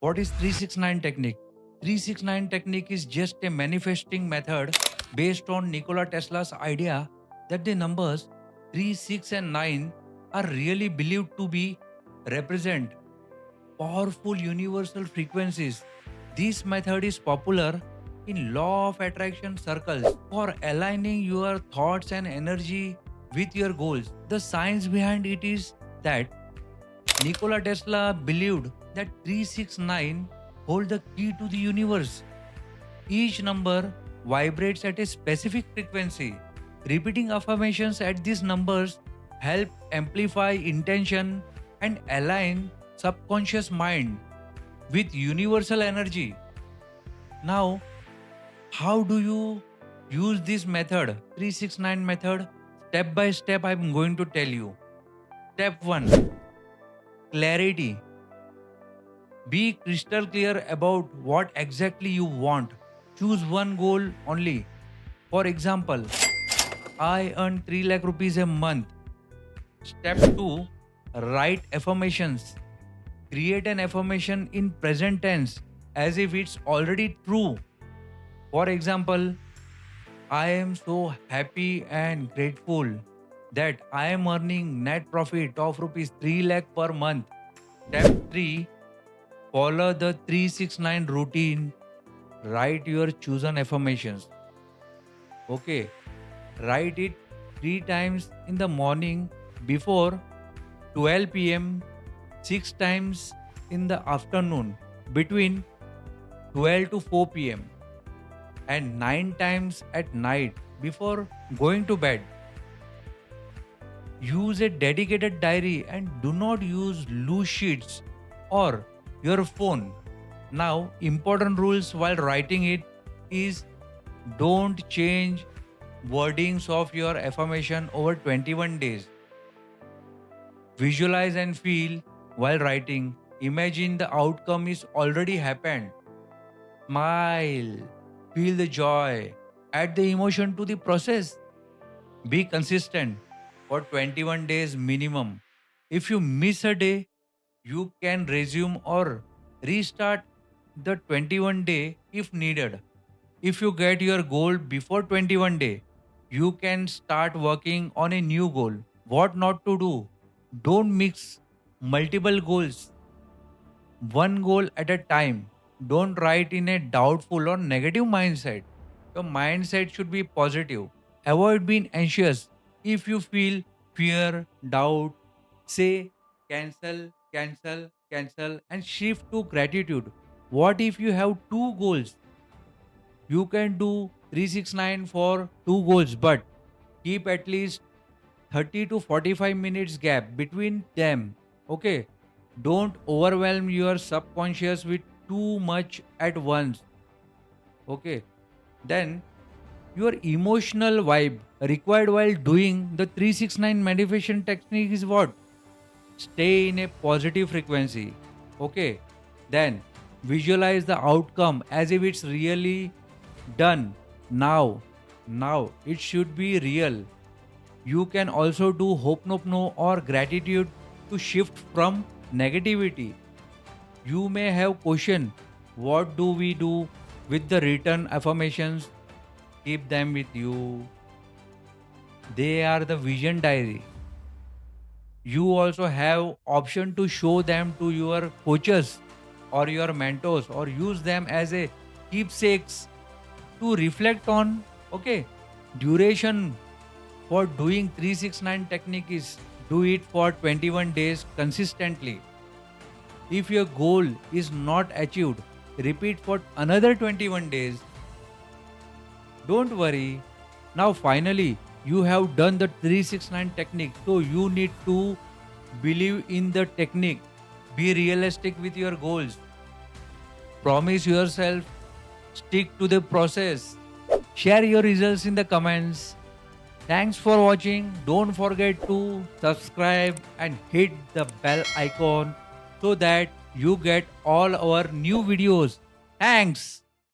What is 369 technique? 369 technique is just a manifesting method based on Nikola Tesla's idea that the numbers 3, 6 and 9 are really believed to be represent powerful universal frequencies. This method is popular in law of attraction circles for aligning your thoughts and energy with your goals. The science behind it is that Nikola Tesla believed that 369 hold the key to the universe. Each number vibrates at a specific frequency. Repeating affirmations at these numbers help amplify intention and align subconscious mind with universal energy. Now, how do you use this method, 369 method? Step by step, I'm going to tell you. Step 1, clarity. Be crystal clear about what exactly you want. Choose one goal only. For example, I earn 3 lakh rupees a month. Step 2, write affirmations. Create an affirmation in present tense as if it's already true. For example, I am so happy and grateful that I am earning net profit of rupees 3 lakh per month. Step 3, follow the 369 routine. Write your chosen affirmations. Okay, write it 3 times in the morning before 12 p.m., 6 times in the afternoon between 12 to 4 p.m., and 9 times at night before going to bed. Use a dedicated diary and do not use loose sheets or your phone. Now, important rules while writing it is don't change wordings of your affirmation over 21 days. Visualize and feel while writing. Imagine the outcome is already happened. Smile. Feel the joy. Add the emotion to the process. Be consistent for 21 days minimum. If you miss a day, you can resume or restart the 21 day if needed. If you get your goal before 21 day, you can start working on a new goal. What not to do? Don't mix multiple goals. One goal at a time. Don't write in a doubtful or negative mindset. Your mindset should be positive. Avoid being anxious. If you feel fear, doubt, say cancel, cancel, cancel, and shift to gratitude. What if you have two goals? You can do 369 for two goals, but keep at least 30 to 45 minutes gap between them. Okay, don't overwhelm your subconscious with too much at once. Okay, then your emotional vibe required while doing the 369 meditation technique is what? Stay in a positive frequency. Okay, then visualize the outcome as if it's really done now. Now it should be real. You can also do Ho'oponopono or gratitude to shift from negativity. You may have question, what do we do with the written affirmations? Keep them with you. They are the vision diary. You also have option to show them to your coaches or your mentors or use them as a keepsakes to reflect on. Okay, duration for doing 369 technique is do it for 21 days consistently. If your goal is not achieved, repeat for another 21 days. Don't worry. Now finally you have done the 369 technique, so you need to believe in the technique. Be realistic with your goals. Promise yourself, stick to the process. Share your results in the comments. Thanks for watching. Don't forget to subscribe and hit the bell icon so that you get all our new videos. Thanks.